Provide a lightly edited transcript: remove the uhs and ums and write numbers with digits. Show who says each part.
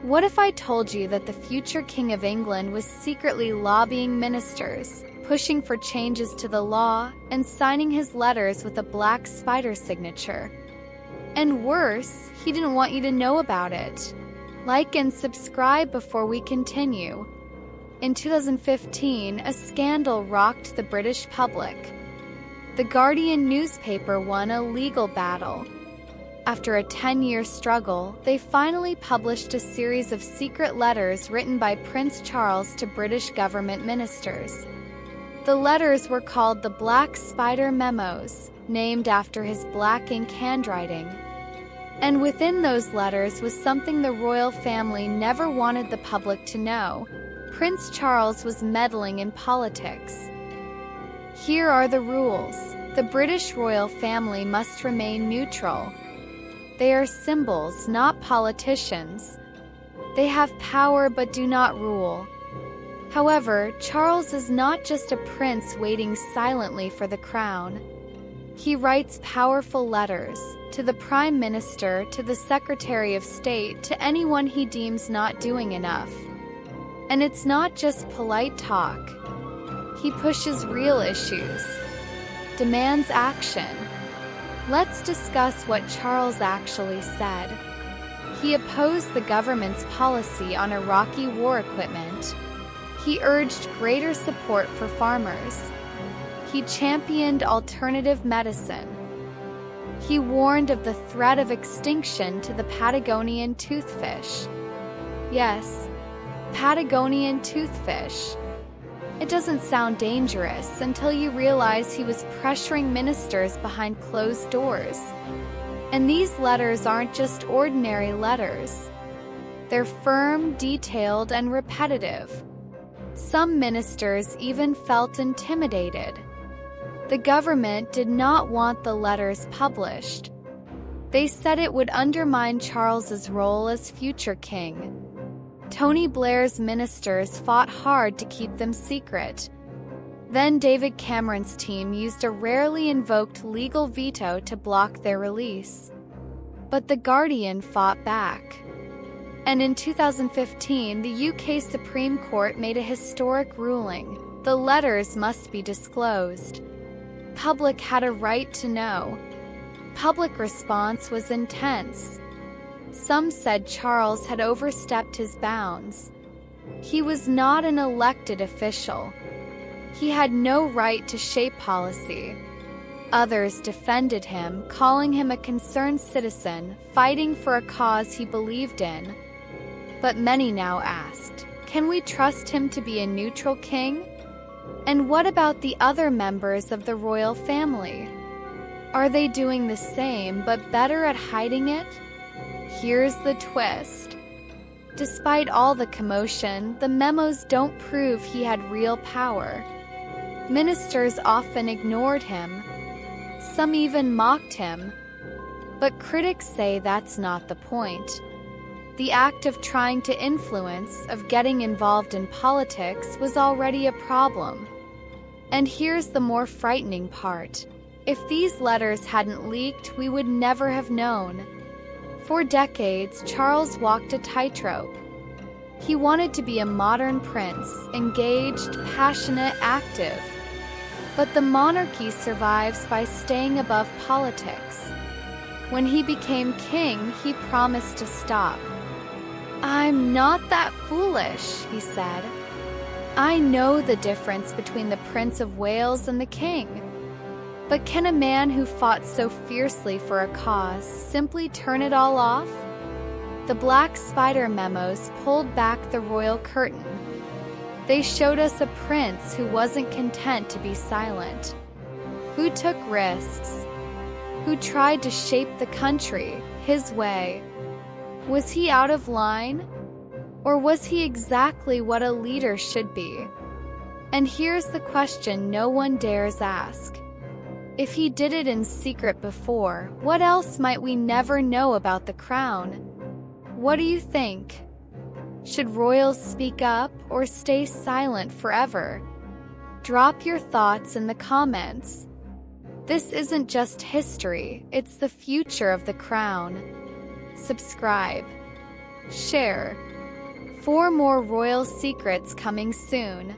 Speaker 1: What if I told you that the future King of England was secretly lobbying ministers, pushing for changes to the law, and signing his letters with a Black Spider signature? And worse, he didn't want you to know about it. Like and subscribe before we continue. In 2015, a scandal rocked the British public. The Guardian newspaper won a legal battle. After a 10-year struggle, they finally published a series of secret letters written by Prince Charles to British government ministers. The letters were called the Black Spider Memos, named after his black ink handwriting. And within those letters was something the royal family never wanted the public to know. Prince Charles was meddling in politics. Here are the rules. The British royal family must remain neutral. They are symbols, not politicians. They have power but do not rule. However, Charles is not just a prince waiting silently for the crown. He writes powerful letters to the Prime Minister, to the Secretary of State, to anyone he deems not doing enough. And it's not just polite talk. He pushes real issues, demands action. Let's discuss what Charles actually said. He opposed the government's policy on Iraqi war equipment. He urged greater support for farmers. He championed alternative medicine. He warned of the threat of extinction to the Patagonian toothfish. Yes, Patagonian toothfish. It doesn't sound dangerous until you realize he was pressuring ministers behind closed doors. And these letters aren't just ordinary letters. They're firm, detailed, and repetitive. Some ministers even felt intimidated. The government did not want the letters published. They said it would undermine Charles's role as future king. Tony Blair's ministers fought hard to keep them secret. Then David Cameron's team used a rarely invoked legal veto to block their release. But The Guardian fought back. And in 2015, the UK Supreme Court made a historic ruling. The letters must be disclosed. Public had a right to know. Public response was intense. Some said Charles had overstepped his bounds. He was not an elected official. He had no right to shape policy. Others defended him, calling him a concerned citizen, fighting for a cause he believed in. But many now asked, can we trust him to be a neutral king? And what about the other members of the royal family? Are they doing the same but better at hiding it? Here's the twist. Despite all the commotion, the memos don't prove he had real power. Ministers often ignored him. Some even mocked him. But critics say that's not the point. The act of trying to influence, of getting involved in politics, was already a problem. And here's the more frightening part. If these letters hadn't leaked, we would never have known. For decades, Charles walked a tightrope. He wanted to be a modern prince, engaged, passionate, active. But the monarchy survives by staying above politics. When he became king, he promised to stop. "I'm not that foolish," he said. "I know the difference between the Prince of Wales and the king. But can a man who fought so fiercely for a cause simply turn it all off?" The Black Spider Memos pulled back the royal curtain. They showed us a prince who wasn't content to be silent, who took risks, who tried to shape the country his way. Was he out of line? Or was he exactly what a leader should be? And here's the question no one dares ask. If he did it in secret before, what else might we never know about the crown? What do you think? Should royals speak up or stay silent forever? Drop your thoughts in the comments. This isn't just history, it's the future of the crown. Subscribe. share. 4 more royal secrets coming soon.